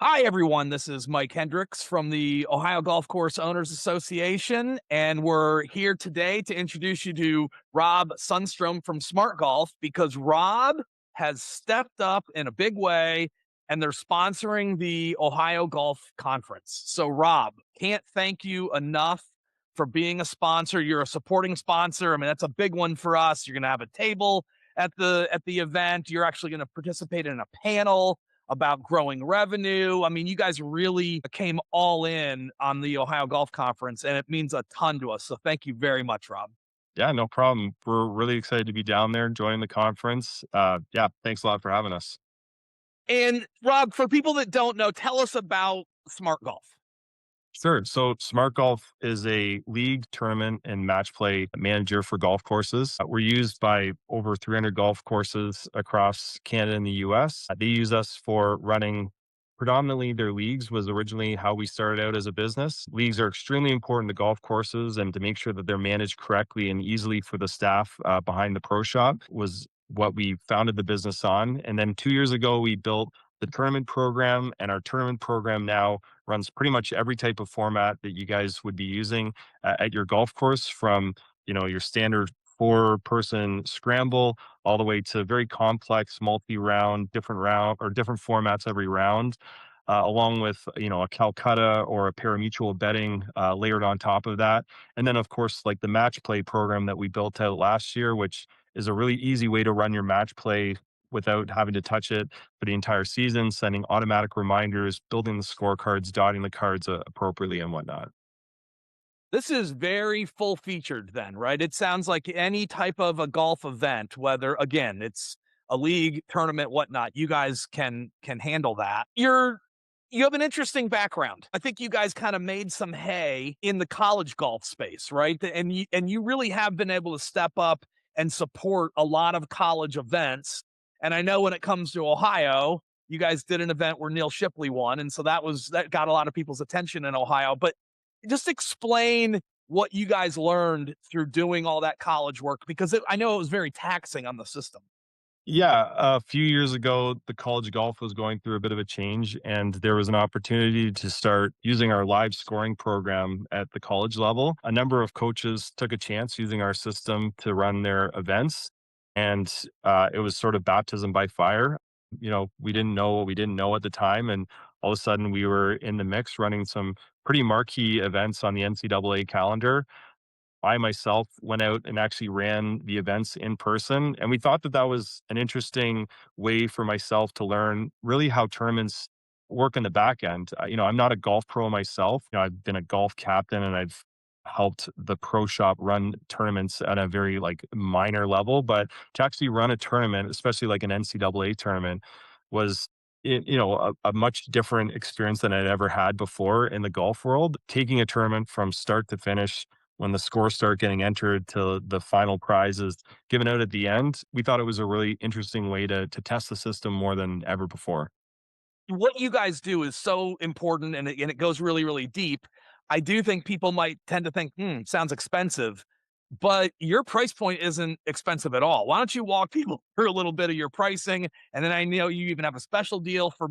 Hi, everyone. This is Mike Hendricks from the Ohio Golf Course Owners Association, and we're here today to introduce you to Rob Sunstrum from Smart Golf because Rob has stepped up in a big way and they're sponsoring the Ohio Golf Conference. So, Rob, can't thank you enough for being a sponsor. You're a supporting sponsor. I mean, that's a big one for us. You're going to have a table at the event. You're actually going to participate in a panel about growing revenue. I mean, you guys really came all in on the Ohio Golf Conference, and it means a ton to us. So thank you very much, Rob. Yeah, no problem. We're really excited to be down there joining the conference. Yeah, thanks a lot for having us. And Rob, for people that don't know, tell us about Smart Golf. Sure. So, Smart Golf is a league, tournament, and match play manager for golf courses. We're used by over 300 golf courses across Canada and the US. They use us for running predominantly their leagues, was originally how we started out as a business. Leagues are extremely important to golf courses, and to make sure that they're managed correctly and easily for the staff behind the pro shop was what we founded the business on. And then 2 years ago, we built the tournament program, and our tournament program now runs pretty much every type of format that you guys would be using at your golf course, from your standard four-person scramble all the way to very complex multi-round, different round or different formats every round, along with a Calcutta or a parimutuel betting layered on top of that. And then, of course, like the match play program that we built out last year, which is a really easy way to run your match play without having to touch it for the entire season, sending automatic reminders, building the scorecards, dotting the cards appropriately, and whatnot. This is very full featured then, right? It sounds like any type of a golf event, whether again, it's a league, tournament, whatnot, you guys can handle that. You have an interesting background. I think you guys kind of made some hay in the college golf space, right? And you really have been able to step up and support a lot of college events. And I know when it comes to Ohio, you guys did an event where Neil Shipley won, and so that got a lot of people's attention in Ohio. But just explain what you guys learned through doing all that college work because I know it was very taxing on the system. Yeah, a few years ago, the college golf was going through a bit of a change, and there was an opportunity to start using our live scoring program at the college level. A number of coaches took a chance using our system to run their events, and it was sort of baptism by fire. We didn't know what we didn't know at the time, and all of a sudden, we were in the mix running some pretty marquee events on the NCAA calendar. I myself went out and actually ran the events in person. And we thought that that was an interesting way for myself to learn really how tournaments work in the back end. I'm not a golf pro myself. I've been a golf captain and I've helped the pro shop run tournaments at a very like minor level, but to actually run a tournament, especially like an NCAA tournament, was a much different experience than I'd ever had before in the golf world. Taking a tournament from start to finish, when the scores start getting entered to the final prizes given out at the end, we thought it was a really interesting way to test the system more than ever before. What you guys do is so important and it goes really, really deep. I do think people might tend to think, sounds expensive, but your price point isn't expensive at all. Why don't you walk people through a little bit of your pricing? And then I know you even have a special deal for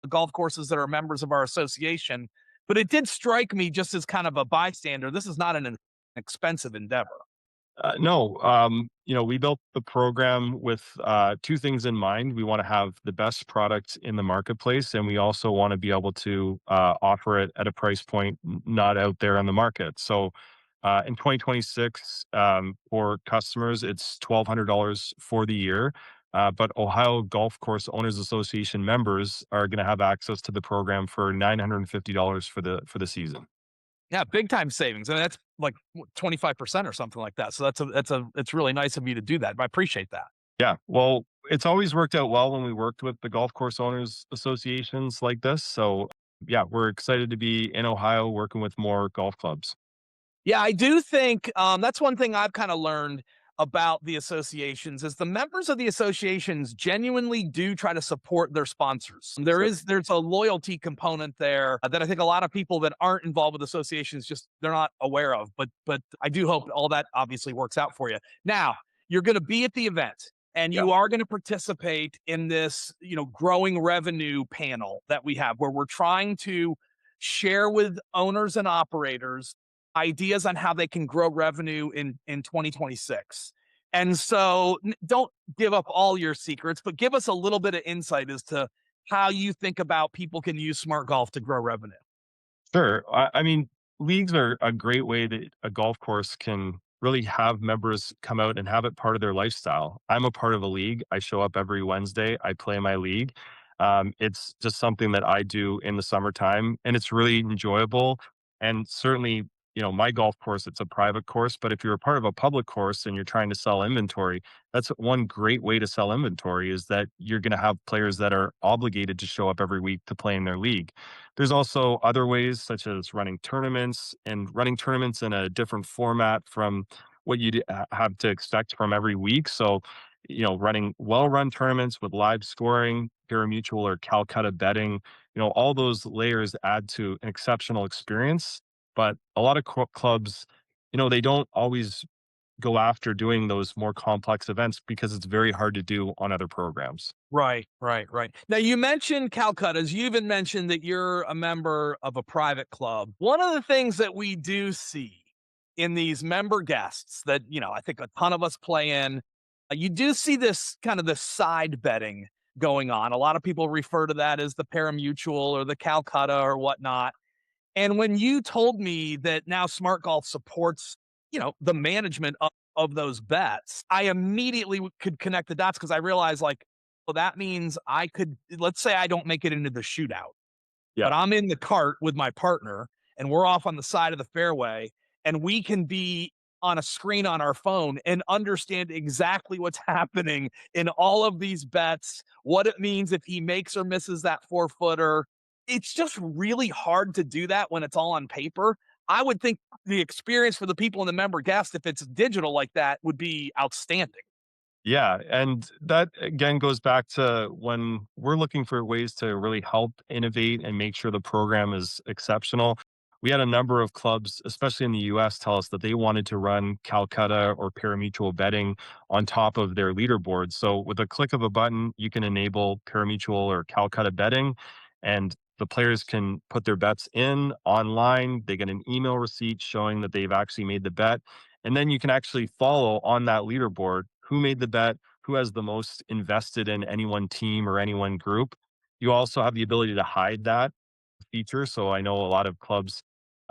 the golf courses that are members of our association. But it did strike me just as kind of a bystander. This is not an expensive endeavor. No, we built the program with two things in mind. We want to have the best product in the marketplace, and we also want to be able to offer it at a price point not out there on the market. So, in 2026, for customers, it's $1,200 for the year. But Ohio Golf Course Owners Association members are going to have access to the program for $950 for the season. Yeah, big time savings, and that's like 25% or something like that. So it's really nice of you to do that. I appreciate that. Yeah, well, it's always worked out well when we worked with the golf course owners associations like this. So, yeah, we're excited to be in Ohio working with more golf clubs. Yeah, I do think that's one thing I've kind of learned about the associations is the members of the associations genuinely do try to support their sponsors. Sure. There's a loyalty component there that I think a lot of people that aren't involved with associations just they're not aware of. But I do hope all that obviously works out for you. Now, you're going to be at the event. and Yeah. you are going to participate in this, growing revenue panel that we have where we're trying to share with owners and operators ideas on how they can grow revenue in 2026. And so don't give up all your secrets, but give us a little bit of insight as to how you think about people can use smart golf to grow revenue. Sure. I mean, leagues are a great way that a golf course can really have members come out and have it part of their lifestyle. I'm a part of a league. I show up every Wednesday. I play my league. It's just something that I do in the summertime, and it's really enjoyable. And certainly, my golf course, it's a private course, but if you're a part of a public course and you're trying to sell inventory, that's one great way to sell inventory is that you're going to have players that are obligated to show up every week to play in their league. There's also other ways, such as running tournaments in a different format from what you have to expect from every week. So, running well-run tournaments with live scoring, pari-mutuel or Calcutta betting, all those layers add to an exceptional experience. But a lot of clubs, they don't always go after doing those more complex events because it's very hard to do on other programs. Right, right, right. Now you mentioned Calcuttas. You even mentioned that you're a member of a private club. One of the things that we do see in these member guests that, I think a ton of us play in, you do see this kind of the side betting going on. A lot of people refer to that as the pari-mutuel or the Calcutta or whatnot. And when you told me that now Smart Golf supports, the management of those bets, I immediately could connect the dots because I realized like, well, that means I could, let's say I don't make it into the shootout, Yeah. but I'm in the cart with my partner and we're off on the side of the fairway and we can be on a screen on our phone and understand exactly what's happening in all of these bets, what it means if he makes or misses that 4-footer. It's just really hard to do that when it's all on paper. I would think the experience for the people in the member guest, if it's digital like that, would be outstanding. Yeah, and that again goes back to when we're looking for ways to really help innovate and make sure the program is exceptional. We had a number of clubs, especially in the US, tell us that they wanted to run Calcutta or pari-mutuel betting on top of their leaderboard. So with a click of a button, you can enable pari-mutuel or Calcutta betting, and the players can put their bets in online. They get an email receipt showing that they've actually made the bet. And then you can actually follow on that leaderboard who made the bet, who has the most invested in any one team or any one group. You also have the ability to hide that feature. So I know a lot of clubs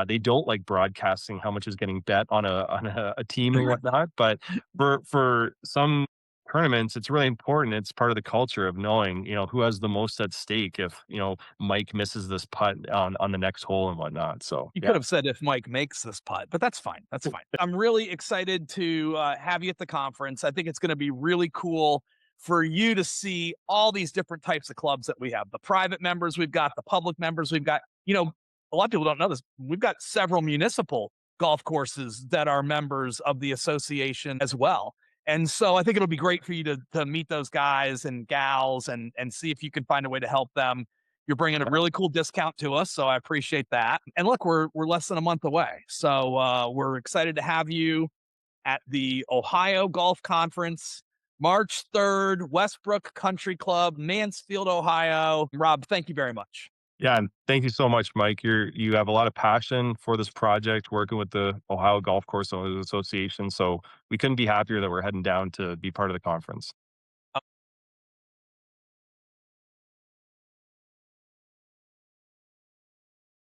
they don't like broadcasting how much is getting bet on a team and whatnot. But for some tournaments, it's really important. It's part of the culture of knowing who has the most at stake if Mike misses this putt on the next hole and whatnot. So You yeah. could have said if Mike makes this putt, but that's fine. That's fine. I'm really excited to have you at the conference. I think it's going to be really cool for you to see all these different types of clubs that we have. The private members we've got, the public members we've got. A lot of people don't know this. We've got several municipal golf courses that are members of the association as well. And so I think it'll be great for you to meet those guys and gals and see if you can find a way to help them. You're bringing a really cool discount to us, so I appreciate that. And look, we're less than a month away, so we're excited to have you at the Ohio Golf Conference, March 3rd, Westbrook Country Club, Mansfield, Ohio. Rob, thank you very much. Yeah, and thank you so much, Mike. You have a lot of passion for this project, working with the Ohio Golf Course Owners Association. So we couldn't be happier that we're heading down to be part of the conference.